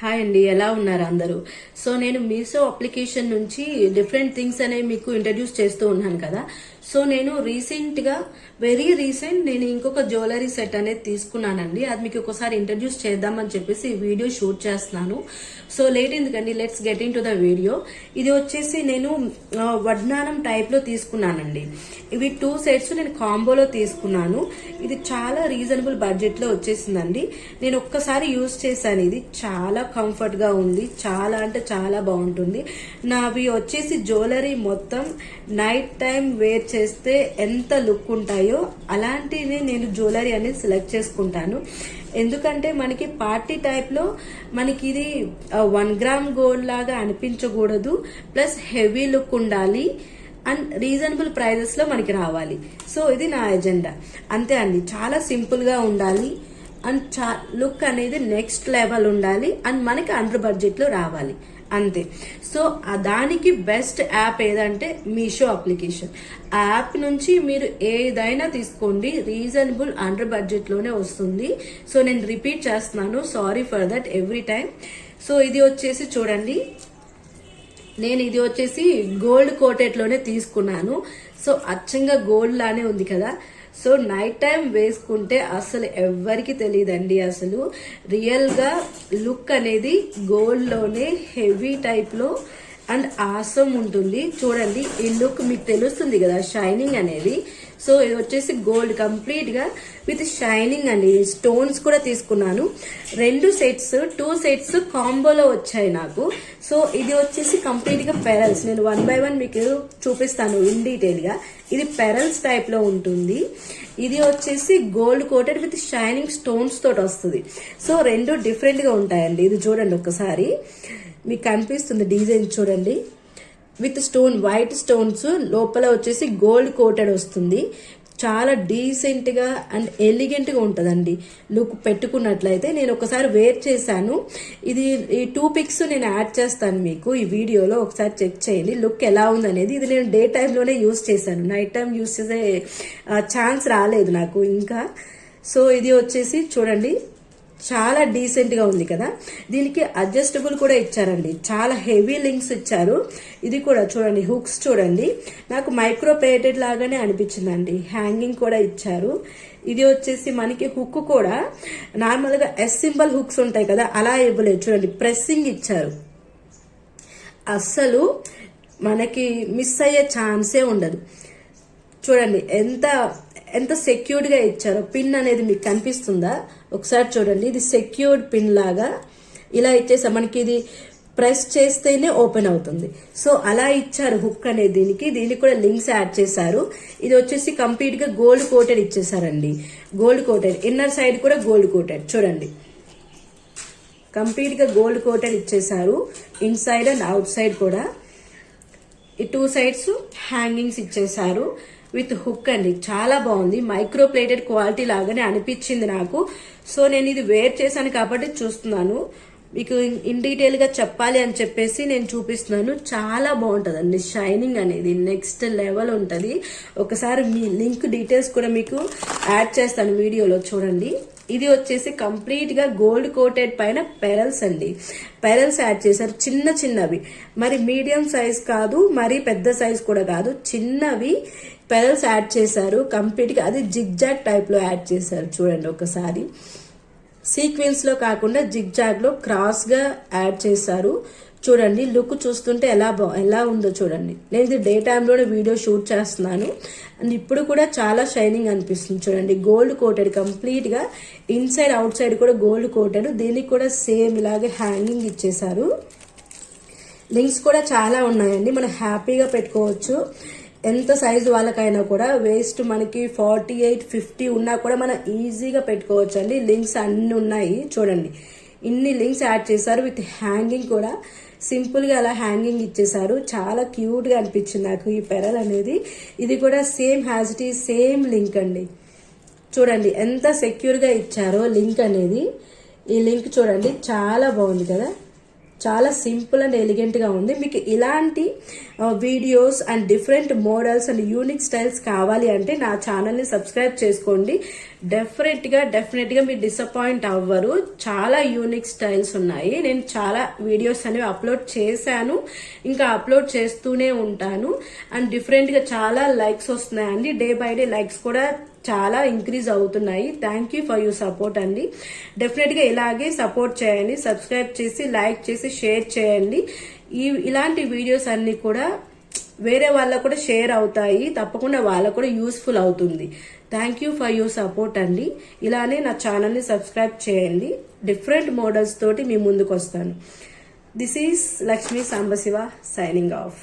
Hi అండి, ఎలా ఉన్నారు అందరూ? సో నేను మీషో అప్లికేషన్ నుంచి డిఫరెంట్ థింగ్స్ అనేవి మీకు ఇంట్రడ్యూస్ చేస్తూ ఉన్నాను కదా. సో నేను వెరీ రీసెంట్ నేను ఇంకొక జ్యువెలరీ సెట్ అనేది తీసుకున్నానండి. అది మీకు ఒకసారి ఇంట్రడ్యూస్ చేద్దామని చెప్పేసి ఈ వీడియో షూట్ చేస్తున్నాను. సో లేట్ ఎందుకండి, let's get in to the video. ఇది వచ్చేసి నేను వడ్నానం టైప్ లో తీసుకున్నానండి. ఇవి 2 సెట్స్ నేను కాంబోలో తీసుకున్నాను. ఇది చాలా రీజనబుల్ బడ్జెట్ లో వచ్చేసిందండి. నేను ఒక్కసారి యూజ్ చేశాను. ఇది చాలా కంఫర్ట్ గా ఉంది, చాలా అంటే చాలా బాగుంటుంది. నావి వచ్చేసి జ్యువెలరీ మొత్తం నైట్ టైం వేర్ చేస్తే ఎంత లుక్ ఉంటాయో అలాంటివి నేను జ్యువెలరీ అనేది సెలెక్ట్ చేసుకుంటాను. ఎందుకంటే మనకి పార్టీ టైప్ లో మనకి ఇది 1 గ్రామ్ గోల్డ్ లాగా అనిపించకూడదు, ప్లస్ హెవీ లుక్ ఉండాలి అండ్ రీజనబుల్ ప్రైజెస్ లో మనకి రావాలి. సో ఇది నా ఎజెండా అంతే అండి. చాలా సింపుల్ గా ఉండాలి అండ్ లుక్ అనేది నెక్స్ట్ లెవెల్ ఉండాలి అండ్ మనకి అండర్ బడ్జెట్ లో రావాలి అంతే. సో దానికి బెస్ట్ యాప్ ఏదంటే మీషో అప్లికేషన్. ఆ యాప్ నుంచి మీరు ఏదైనా తీసుకోండి, రీజనబుల్ అండర్ బడ్జెట్ లోనే వస్తుంది. సో నేను రిపీట్ చేస్తున్నాను, sorry for that every time. So ఇది వచ్చేసి చూడండి, నేను ఇది వచ్చేసి గోల్డ్ కోటెడ్ లోనే తీసుకున్నాను. సో అచ్చంగా గోల్డ్ లానే ఉంది కదా. సో నైట్ టైం వేసుకుంటే అసలు ఎవ్వరికి తెలియదండి. అసలు రియల్ గా లుక్ అనేది గోల్డ్ లోనే హెవీ టైప్ లో అండ్ ఆసమ్ ఉంటుంది. చూడండి ఈ లుక్ మీకు తెలుస్తుంది కదా, షైనింగ్ అనేది. సో ఇది వచ్చేసి గోల్డ్ కంప్లీట్ గా విత్ షైనింగ్ అండి. స్టోన్స్ కూడా తీసుకున్నాను. 2 సెట్స్ కాంబోలో వచ్చాయి నాకు. సో ఇది వచ్చేసి కంప్లీట్ గా పెరల్స్. నేను 1 by 1 మీకు చూపిస్తాను ఇన్ డీటెయిల్ గా. ఇది పెరల్స్ టైప్ లో ఉంటుంది. ఇది వచ్చేసి gold coated with shining stones తోటి వస్తుంది. సో 2 డిఫరెంట్ గా ఉంటాయండి. ఇది చూడండి ఒకసారి, మీకు కనిపిస్తుంది డిజైన్ చూడండి. విత్ స్టోన్, వైట్ స్టోన్స్, లోపల వచ్చేసి గోల్డ్ కోటెడ్ వస్తుంది. చాలా డీసెంట్ గా అండ్ ఎలిగెంట్ గా ఉంటదండి లుక్ పెట్టుకున్నట్లయితే. నేను ఒకసారి వేర్ చేశాను. ఇది ఈ 2 పిక్స్ నేను యాడ్ చేస్తాను మీకు ఈ వీడియోలో, ఒకసారి చెక్ చేయండి లుక్ ఎలా ఉందనేది. ఇది నేను డే టైంలోనే యూజ్ చేశాను, నైట్ టైం యూజ్ చేసే ఛాన్స్ రాలేదు నాకు ఇంకా. సో ఇది వచ్చేసి చూడండి, చాలా డీసెంట్ గా ఉంది కదా. దీనికి అడ్జస్టబుల్ కూడా ఇచ్చారండి, చాలా హెవీ లింక్స్ ఇచ్చారు. ఇది కూడా చూడండి, హుక్స్ చూడండి, నాకు మైక్రో ప్లేటెడ్ లాగానే అనిపించిందండి. హ్యాంగింగ్ కూడా ఇచ్చారు. ఇది వచ్చేసి మనకి హుక్ కూడా నార్మల్ గా ఎస్ సింబల్ హుక్స్ ఉంటాయి కదా, అలా ఇవ్వలేదు. చూడండి ప్రెస్సింగ్ ఇచ్చారు. అస్సలు మనకి మిస్ అయ్యే ఛాన్సే ఉండదు. చూడండి ఎంత సెక్యూర్డ్ గా ఇచ్చారో. పిన్ అనేది మీకు కనిపిస్తుందా ఒకసారి చూడండి. ఇది సెక్యూర్డ్ పిన్ లాగా ఇలా ఇచ్చేసా. మనకి ఇది ప్రెస్ చేస్తేనే ఓపెన్ అవుతుంది. సో అలా ఇచ్చారు హుక్ అనేది. దీనికి కూడా లింక్స్ యాడ్ చేశారు. ఇది వచ్చేసి కంప్లీట్ గా గోల్డ్ కోటెడ్ ఇచ్చేసారండి. గోల్డ్ కోటెడ్, ఇన్నర్ సైడ్ కూడా గోల్డ్ కోటెడ్ చూడండి, కంప్లీట్ గా గోల్డ్ కోటెడ్ ఇచ్చేసారు. Inside and outside కూడా ఈ 2 సైడ్స్ హ్యాంగింగ్స్ ఇచ్చేసారు విత్ హుక్ అండి. చాలా బాగుంది, మైక్రో ప్లేటెడ్ క్వాలిటీ లాగానే అనిపించింది నాకు. సో నేను ఇది వేర్ చేశాను కాబట్టి చూస్తున్నాను మీకు ఇన్ డీటెయిల్ గా చెప్పాలి అని చెప్పేసి నేను చూపిస్తున్నాను. చాలా బాగుంటదండి, షైనింగ్ అనేది నెక్స్ట్ లెవెల్ ఉంటది. ఒకసారి మీ లింక్ డీటెయిల్స్ కూడా మీకు యాడ్ చేస్తాను వీడియోలో చూడండి. ఇది వచ్చేసి కంప్లీట్ గా గోల్డ్ కోటెడ్ పైన పెరల్స్ అండి. పెరల్స్ యాడ్ చేశారు, చిన్నవి. మరి మీడియం సైజ్ కాదు, మరి పెద్ద సైజ్ కూడా కాదు, చిన్నవి పెరల్స్ యాడ్ చేశారు కంప్లీట్ గా. అది జిగ్జాగ్ టైప్ లో యాడ్ చేశారు. చూడండి ఒకసారి, సీక్వెన్స్ లో జిగ్జాగ్ లో క్రాస్ గా యాడ్ చేశారు. చూడండి లుక్ చూస్తుంటే ఎలా ఉందో చూడండి. నేను ఇది డే టైంలోనే వీడియో షూట్ చేస్తున్నాను అండ్ ఇప్పుడు కూడా చాలా షైనింగ్ అనిపిస్తుంది. చూడండి గోల్డ్ కోటెడ్ కంప్లీట్ గా, ఇన్సైడ్ అవుట్ సైడ్ కూడా గోల్డ్ కోటెడ్. దీనికి కూడా సేమ్ ఇలాగే హ్యాంగింగ్ ఇచ్చేసారు. లింక్స్ కూడా చాలా ఉన్నాయండి, మనం హ్యాపీగా పెట్టుకోవచ్చు. ఎంత సైజు వాళ్ళకైనా కూడా. వేస్ట్ మనకి 48, 50 ఉన్నా కూడా మనం ఈజీగా పెట్టుకోవచ్చు అండి. లింక్స్ అన్ని ఉన్నాయి చూడండి, ఇన్ని లింక్స్ యాడ్ చేశారు విత్ హ్యాంగింగ్ కూడా. సింపుల్ గా అలా హ్యాంగింగ్ ఇచ్చేసారు. చాలా క్యూట్ గా అనిపించింది నాకు ఈ పెరల్ అనేది. ఇది కూడా same has it is same link అండి. చూడండి ఎంత సెక్యూర్ గా ఇచ్చారో లింక్ అనేది. ఈ లింక్ చూడండి చాలా బాగుంది కదా. చాలా సింపుల్ అండ్ ఎలిగెంట్గా ఉంది. మీకు ఇలాంటి videos and different models and unique styles కావాలి అంటే నా ఛానల్ని సబ్స్క్రైబ్ చేసుకోండి. డెఫినెట్గా మీరు డిసప్పాయింట్ అవ్వరు. చాలా యూనిక్ స్టైల్స్ ఉన్నాయి. నేను చాలా వీడియోస్ అనేవి అప్లోడ్ చేశాను, ఇంకా అప్లోడ్ చేస్తూనే ఉంటాను. అండ్ డిఫరెంట్గా చాలా లైక్స్ వస్తున్నాయండి. డే బై డే లైక్స్ కూడా చాలా ఇంక్రీజ్ అవుతున్నాయి. Thank you for your support అండి. డెఫినెట్గా ఇలాగే సపోర్ట్ చేయండి. సబ్స్క్రైబ్ చేసి, లైక్ చేసి, షేర్ చేయండి. ఇలాంటి వీడియోస్ అన్ని కూడా వేరే వాళ్ళకు కూడా షేర్ అవుతాయి. తప్పకుండా వాళ్ళకు కూడా యూస్ఫుల్ అవుతుంది. Thank you for your support అండి. ఇలానే నా ఛానల్ని సబ్స్క్రైబ్ చేయండి. డిఫరెంట్ మోడల్స్ తోటి మీ ముందుకు వస్తాను. This is Lakshmi Sambasiva signing off.